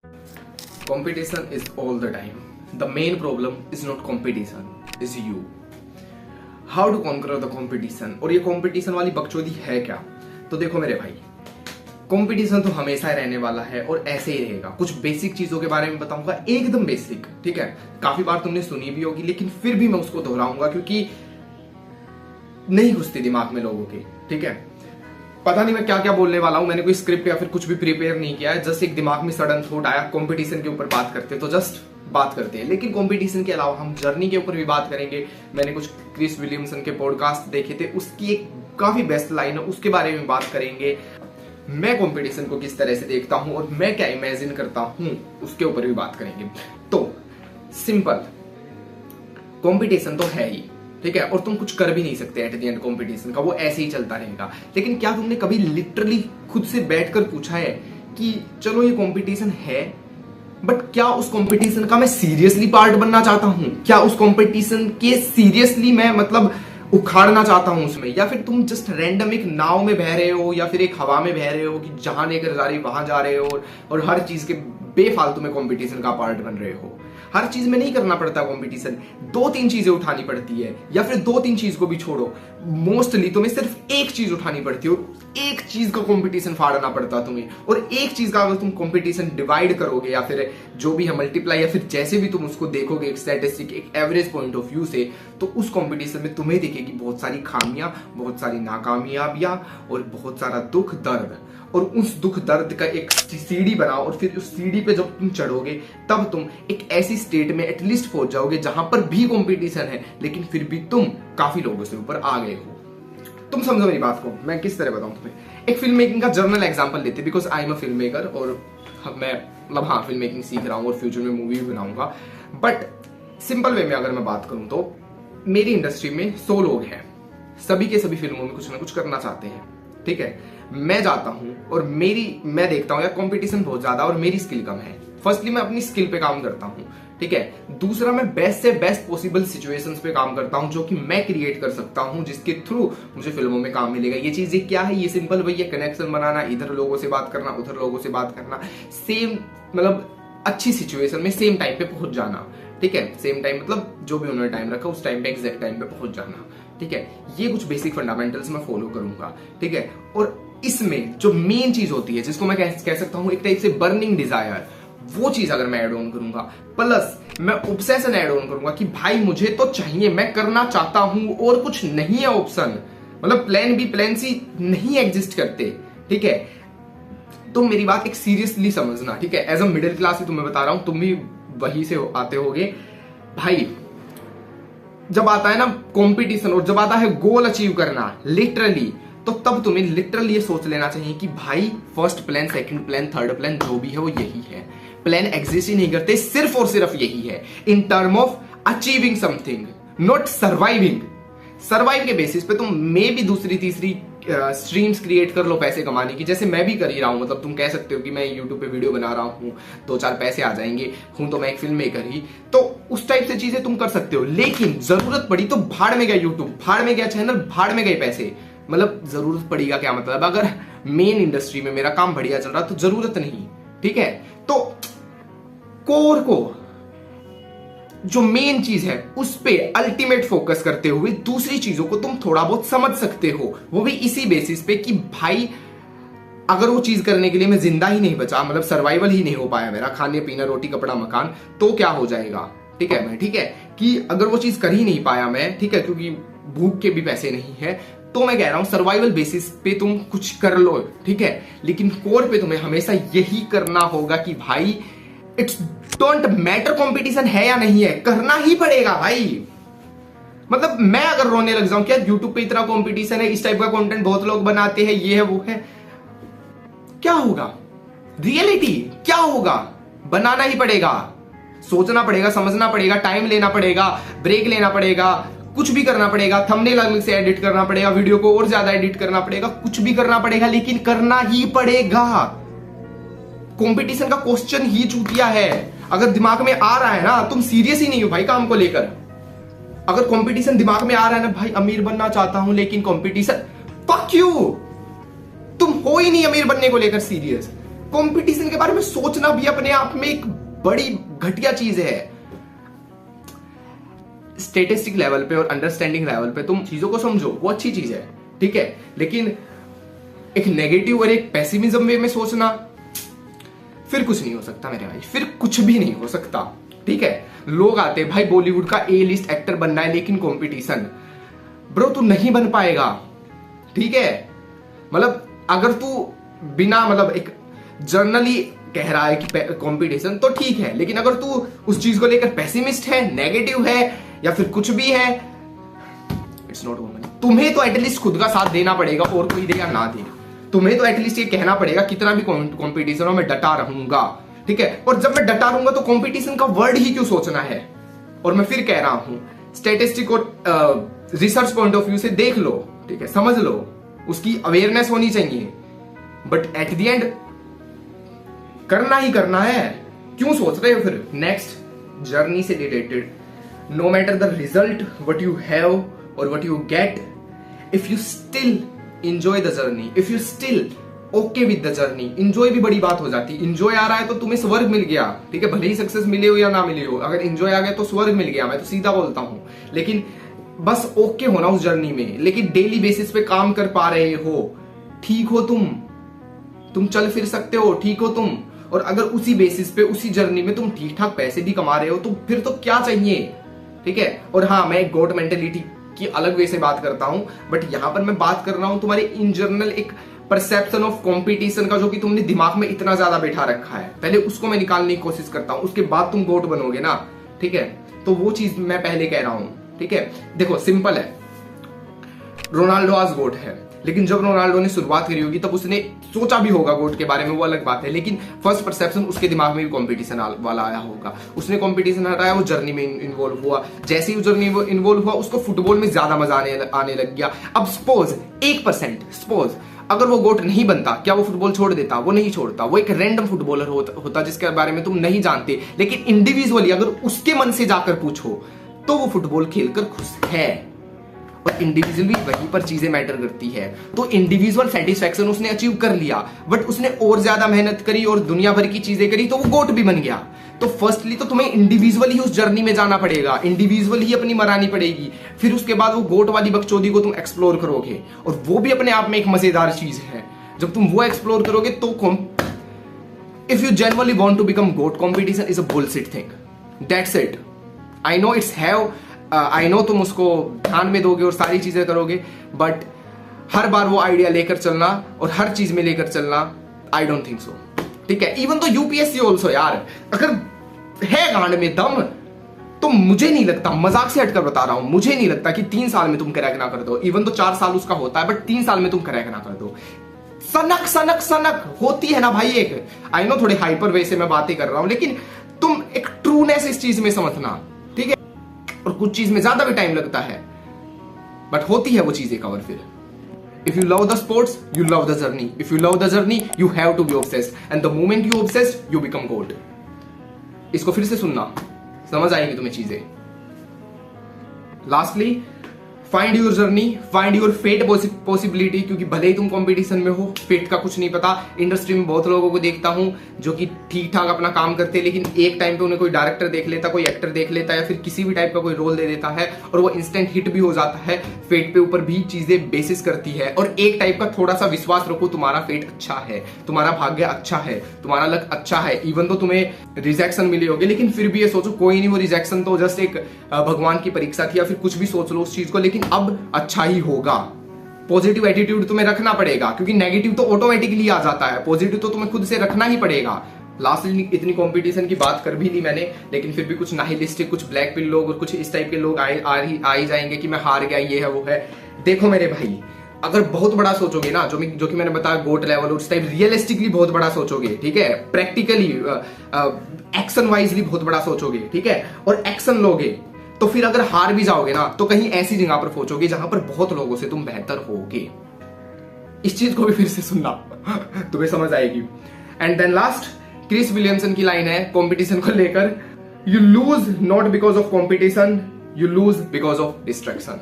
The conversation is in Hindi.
Competition is all the time. The main problem is not competition, is you. How to conquer the competition? और ये competition वाली बकचोदी है क्या? तो देखो मेरे भाई, कंपटीशन तो हमेशा रहने वाला है और ऐसे ही रहेगा। कुछ बेसिक चीजों के बारे में बताऊंगा, एकदम बेसिक, ठीक है। काफी बार तुमने सुनी भी होगी, लेकिन फिर भी मैं उसको दोहराऊंगा क्योंकि नहीं घुसती दिमाग में लोगों के, ठीक है। पता नहीं मैं क्या क्या बोलने वाला हूं, मैंने कोई स्क्रिप्ट या फिर कुछ भी प्रिपेयर नहीं किया है। जस्ट एक दिमाग में सडन थॉट आया, कंपटीशन के ऊपर बात करते तो जस्ट बात करते हैं। लेकिन कंपटीशन के अलावा हम जर्नी के ऊपर भी बात करेंगे। मैंने कुछ क्रिस विलियमसन के पॉडकास्ट देखे थे, उसकी एक काफी बेस्ट लाइन है, उसके बारे में बात करेंगे। मैं कंपटीशन को किस तरह से देखता हूं और मैं क्या इमेजिन करता हूं, उसके ऊपर भी बात करेंगे। तो सिंपल, कंपटीशन तो है ही, ठीक है, और तुम कुछ कर भी नहीं सकते एट द एंड कंपटीशन का, वो ऐसे ही चलता रहेगा। लेकिन क्या तुमने कभी लिटरली खुद से बैठकर पूछा है कि चलो ये कंपटीशन है, बट क्या उस कंपटीशन का मैं सीरियसली पार्ट बनना चाहता हूं? क्या उस कंपटीशन के सीरियसली मैं मतलब उखाड़ना चाहता हूं उसमें, या फिर तुम जस्ट रैंडम एक नाव में बह रहे हो या फिर एक हवा में बह रहे हो कि जहां लेकर जा रही वहां जा रहे हो और हर चीज के बेफालतू में कंपटीशन का पार्ट बन रहे हो। हर चीज में नहीं करना पड़ता कंपटीशन, 2-3 चीजें उठानी पड़ती है, या फिर 2-3 चीज को भी छोड़ो, मोस्टली तुम्हें सिर्फ एक चीज उठानी पड़ती है और एक चीज का कंपटीशन फाड़ना पड़ता है तुम्हें। और एक चीज का अगर तुम कंपटीशन डिवाइड करोगे या फिर जो भी है मल्टीप्लाई, या फिर जैसे भी तुम उसको देखोगे एक स्टैटिस्टिक, एक एवरेज पॉइंट ऑफ व्यू से, तो उस कंपटीशन में तुम्हें दिखेगी बहुत सारी खामियां, बहुत सारी नाकामयाबियां और बहुत सारा दुख दर्द। और उस दुख दर्द का एक सीढ़ी बनाओ और फिर उस सीढ़ी पे जब तुम चढ़ोगे तब तुम एक ऐसी स्टेट में एटलीस्ट पहुंच जाओगे जहां पर भी कंपटीशन है, लेकिन फिर भी तुम काफी लोगों से ऊपर आ गए हो। तुम समझो मेरी बात को, मैं किस तरह बताऊं तुम्हें। एक फिल्म मेकिंग का जर्नल एग्जांपल लेते, because I am a film maker और मैं मतलब हाँ फिल्म मेकिंग सीख रहा हूं और फ्यूचर में मूवी भी बनाऊंगा। बट सिंपल वे में अगर मैं बात करूं तो मेरी इंडस्ट्री में 100 लोग हैं, सभी के सभी फिल्मों में कुछ ना कुछ करना चाहते हैं, ठीक है। मैं जाता हूं और मैं देखता हूं यार कंपटीशन बहुत ज्यादा और मेरी स्किल कम है। फर्स्टली मैं अपनी स्किल पे काम करता हूं, ठीक है। दूसरा मैं बेस्ट से बेस्ट पॉसिबल सिचुएशंस पे काम करता हूं जो कि मैं क्रिएट कर सकता हूं, जिसके थ्रू मुझे फिल्मों में काम मिलेगा। ये चीज क्या है, ये सिंपल वही है, कनेक्शन बनाना, इधर लोगों से बात करना, उधर लोगों से बात करना, सेम मतलब अच्छी सिचुएशन में सेम टाइम पे पहुंच जाना, ठीक है। सेम टाइम मतलब जो भी उन्होंने टाइम रखा उस टाइम पे एग्जैक्ट टाइम पे पहुंच जाना, ठीक है। ये कुछ बेसिक फंडामेंटल्स मैं फॉलो करूंगा, ठीक है। और इसमें जो मेन चीज होती है जिसको मैं कह सकता हूं एक टाइप से बर्निंग डिजायर, वो चीज अगर मैं ऐड ऑन करूंगा, प्लस मैं ऑब्सेशन ऐड ऑन करूंगा कि भाई मुझे तो चाहिए, मैं करना चाहता हूं और कुछ नहीं है ऑप्शन, मतलब प्लान बी प्लान सी नहीं एग्जिस्ट करते, ठीक है। तो मेरी बात एक सीरियसली समझना, ठीक है। एज अ मिडिल क्लास ही तुम्हें बता रहा हूं, तुम भी वही से आते होगे भाई। जब आता है ना कंपटीशन और जब आता है गोल अचीव करना लिटरली, तो तब तुम्हें लिटरली ये सोच लेना चाहिए कि भाई first plan, second plan, third plan जो भी है वो यही है। प्लान एग्जिस्ट ही नहीं करते, सिर्फ और सिर्फ यही है in term of achieving something, not surviving. Survive के बेसिस पे तुम मे भी दूसरी तीसरी स्ट्रीम्स क्रिएट कर लो पैसे कमाने की, जैसे मैं भी कर ही रहा हूं। मतलब तुम कह सकते हो कि मैं यूट्यूब पे वीडियो बना रहा हूं, 2-4 पैसे आ जाएंगे, हूं तो मैं एक फिल्म मेकर ही, तो उस टाइप से चीजें तुम कर सकते हो। लेकिन जरूरत पड़ी तो भाड़ में गया यूट्यूब, भाड़ में गया चैनल, भाड़ में गए पैसे। मतलब जरूरत पड़ेगा क्या मतलब, अगर मेन इंडस्ट्री में मेरा काम बढ़िया चल रहा तो जरूरत नहीं, ठीक है। तो कोर को जो मेन चीज है उस पे अल्टीमेट फोकस करते हुए दूसरी चीजों को तुम थोड़ा बहुत समझ सकते हो, वो भी इसी बेसिस पे कि भाई अगर वो चीज करने के लिए मैं जिंदा ही नहीं बचा, मतलब सर्वाइवल ही नहीं हो पाया मेरा, खाने पीना रोटी कपड़ा मकान, तो क्या हो जाएगा, ठीक है। मैं ठीक है कि अगर वो चीज कर ही नहीं पाया मैं, ठीक है, क्योंकि भूख के भी पैसे नहीं है, तो मैं कह रहा हूं सर्वाइवल बेसिस पे तुम कुछ कर लो, ठीक है। लेकिन कोर पे तुम्हें हमेशा यही करना होगा कि भाई इट्स डोंट मैटर कंपटीशन है या नहीं है, करना ही पड़ेगा भाई। मतलब मैं अगर रोने लग जाऊं क्या यूट्यूब पे इतना कंपटीशन है, इस टाइप का कंटेंट बहुत लोग बनाते हैं, ये है वो है, क्या होगा रियलिटी, क्या होगा? बनाना ही पड़ेगा, सोचना पड़ेगा, समझना पड़ेगा, टाइम लेना पड़ेगा, ब्रेक लेना पड़ेगा, कुछ भी करना पड़ेगा, थंबनेल अलग से एडिट करना पड़ेगा, वीडियो को और ज्यादा एडिट करना पड़ेगा, कुछ भी करना पड़ेगा, लेकिन करना ही पड़ेगा। कंपटीशन का क्वेश्चन ही चूतिया है। अगर दिमाग में आ रहा है ना, तुम सीरियस ही नहीं हो भाई काम को लेकर। अगर कंपटीशन दिमाग में आ रहा है ना, भाई अमीर बनना चाहता हूं लेकिन कंपटीशन, फक यू, तुम हो ही नहीं अमीर बनने को लेकर सीरियस। कंपटीशन के बारे में सोचना भी अपने आप में एक बड़ी घटिया चीज है। स्टेटिस्टिक लेवल पे और अंडरस्टैंडिंग लेवल पे तुम चीजों को समझो, वो अच्छी चीज है, ठीक है, लेकिन एक नेगेटिव और एक पेसिमिज्म वे में सोचना, फिर कुछ नहीं हो सकता मेरे भाई, फिर कुछ भी नहीं हो सकता, ठीक है। लोग आते हैं भाई बॉलीवुड का ए लिस्ट एक्टर बनना है, लेकिन कंपटीशन, ब्रो तू नहीं बन पाएगा, ठीक है। मतलब अगर तू बिना मतलब एक जर्नली कह रहा है कि कंपटीशन तो ठीक है, लेकिन अगर तू उस चीज को लेकर पेसिमिस्ट है, नेगेटिव है या फिर कुछ भी है, इट्स नॉट वुमन। तुम्हें तो एटलीस्ट खुद का साथ देना पड़ेगा, और कोई दे या ना दे, तुम्हें तो एटलीस्ट ये कहना पड़ेगा कितना भी कंपटीशन हो मैं डटा रहूंगा, ठीक है। और जब मैं डटा रहूंगा तो कंपटीशन का वर्ड ही क्यों सोचना है। और मैं फिर कह रहा हूं, स्टैटिस्टिक और रिसर्च पॉइंट ऑफ व्यू से देख लो, ठीक है, समझ लो, उसकी अवेयरनेस होनी चाहिए, बट एट द एंड करना ही करना है, क्यों सोच रहे हो फिर। नेक्स्ट, जर्नी से related, no matter the result what you have और what you get, if you still enjoy the journey, if you still okay with the journey, enjoy भी बड़ी बात हो जाती है। इंजॉय आ रहा है तो तुम्हें स्वर्ग मिल गया, ठीक है, भले ही सक्सेस मिले हो या ना मिले हो, अगर इंजॉय आ गया तो स्वर्ग मिल गया, मैं तो सीधा बोलता हूं। लेकिन बस ओके होना उस जर्नी में, लेकिन डेली बेसिस पे काम कर पा रहे हो, ठीक हो तुम चल फिर सकते हो, ठीक हो तुम, और अगर उसी बेसिस पे उसी जर्नी में तुम ठीक ठाक पैसे भी कमा रहे हो तो फिर तो क्या चाहिए, ठीक है। और हाँ, मैं एक गोट मेंटेलिटी की अलग वे से बात करता हूं, बट यहां पर मैं बात कर रहा हूं तुम्हारे इन जनरल एक परसेप्शन ऑफ कंपटीशन का, जो कि तुमने दिमाग में इतना ज्यादा बैठा रखा है, पहले उसको मैं निकालने की कोशिश करता हूं, उसके बाद तुम गोट बनोगे ना, ठीक है। तो वो चीज मैं पहले कह रहा हूं, ठीक है। देखो सिंपल है, रोनाल्डो आज गोट है, लेकिन जब रोनाल्डो ने शुरुआत करी होगी तब उसने सोचा भी होगा गोट के बारे में, वो अलग बात है, लेकिन फर्स्ट परसेप्शन उसके दिमाग में भी कंपटीशन वाला आया होगा, उसने कंपटीशन हटाया, वो जर्नी में इन्वॉल्व हुआ, जैसे ही वो जर्नी में इन्वॉल्व हुआ उसको फुटबॉल में ज्यादा मजा आने लग गया। अब सपोज 1%, सपोज अगर वो गोट नहीं बनता, क्या वो फुटबॉल छोड़ देता? वो नहीं छोड़ता, वो एक रैंडम फुटबॉलर होता जिसके बारे में तुम नहीं जानते, लेकिन इंडिविजुअली अगर उसके मन से जाकर पूछो तो वो फुटबॉल खेलकर खुश है, और इंडिविजुअली वहीं पर चीजें मैटर करती है। तो इंडिविजुअल सेटिस्फैक्शन उसने अचीव कर लिया, बट उसने और ज्यादा मेहनत करी और दुनिया भर की चीजें करी तो वो गोट भी बन गया। तो फर्स्टली तो तुम्हें इंडिविजुअली उस जर्नी में जाना पड़ेगा, इंडिविजुअली ही अपनी मरानी पड़ेगी, फिर उसके बाद वो गोट वाली बकचोदी को तुम एक्सप्लोर करोगे, और वो भी अपने आप में एक मजेदार चीज है। जब तुम वो एक्सप्लोर करोगे तो if you genuinely want to become GOAT, competition is a bullshit thing, that's it. I know it's have, I know तुम उसको ध्यान में दोगे और सारी चीजें करोगे, बट हर बार वो आइडिया लेकर चलना और हर चीज में लेकर चलना, आई डोंट थिंक सो, ठीक है। इवन तो यूपीएससी ऑल्सो यार, अगर है गांड में दम तो मुझे नहीं लगता, मजाक से हटकर बता रहा हूं, मुझे नहीं लगता कि 3 साल में तुम क्रैक ना कर दो। इवन तो 4 साल उसका होता है, बट 3 साल में तुम क्रैक ना कर दो। सनक सनक सनक होती है ना भाई एक, आई नो थोड़े हाइपर वे से मैं बातें कर रहा हूं, लेकिन तुम एक ट्रूनेस इस चीज में समझना, ठीक है। और कुछ चीज में ज्यादा भी टाइम लगता है, बट होती है वो चीजें कवर फिर। If you love the sports, you love the journey. If you love the journey, you have to be obsessed. And the moment you obsessed, you become God. इसको फिर से सुनना, समझ आएगी तुम्हें चीजें। Lastly, find your journey, find your fate possibility, क्योंकि भले ही तुम कंपटीशन में हो, फेट का कुछ नहीं पता। इंडस्ट्री में बहुत लोगों को देखता हूं जो कि ठीक ठाक अपना काम करते हैं, लेकिन एक टाइम पे उन्हें कोई डायरेक्टर देख लेता, कोई एक्टर देख लेता, या फिर किसी भी टाइप का कोई रोल दे देता है और वो इंस्टेंट हिट भी हो जाता है। फेट पे ऊपर भी चीजें बेसिस करती है, और एक टाइप का थोड़ा सा विश्वास रखो, तुम्हारा फेट अच्छा है, तुम्हारा भाग्य अच्छा है, तुम्हारा लक अच्छा है। इवन तो तुम्हें रिजेक्शन मिली होगी, लेकिन फिर भी ये सोचो कोई नहीं, वो रिजेक्शन तो जस्ट एक भगवान की परीक्षा थी, या फिर कुछ भी सोच लो उस चीज को, लेकिन अब अच्छा ही होगा। पॉजिटिव एटीट्यूड तुम्हें रखना पड़ेगा, क्योंकि नेगेटिव तो ऑटोमेटिकली आ जाता है, पॉजिटिव तो तुम्हें खुद से रखना ही पड़ेगा। लास्टली इतनी कंपटीशन की बात कर भी ली मैंने, लेकिन फिर भी कुछ नाहिलिस्टिक, कुछ ब्लैक पिल लोग और कुछ इस टाइप के लोग आ ही जाएंगे कि मैं हार गया, ये है वो है। देखो मेरे भाई, अगर बहुत बड़ा सोचोगे ना, जो कि मैंने बताया गोट लेवल, उस टाइप रियलिस्टिकली बहुत बड़ा सोचोगे, ठीक है, प्रैक्टिकली एक्शन वाइजली बहुत बड़ा सोचोगे, ठीक है, और एक्शन लोगे, तो फिर अगर हार भी जाओगे ना तो कहीं ऐसी जगह पर पहुंचोगे जहां पर बहुत लोगों से तुम बेहतर होगे। इस चीज को भी फिर से सुनना, तुम्हें समझ आएगी। And then last, Chris Williamson की लाइन है कंपटीशन को लेकर, you lose not because of competition, you lose because of distraction.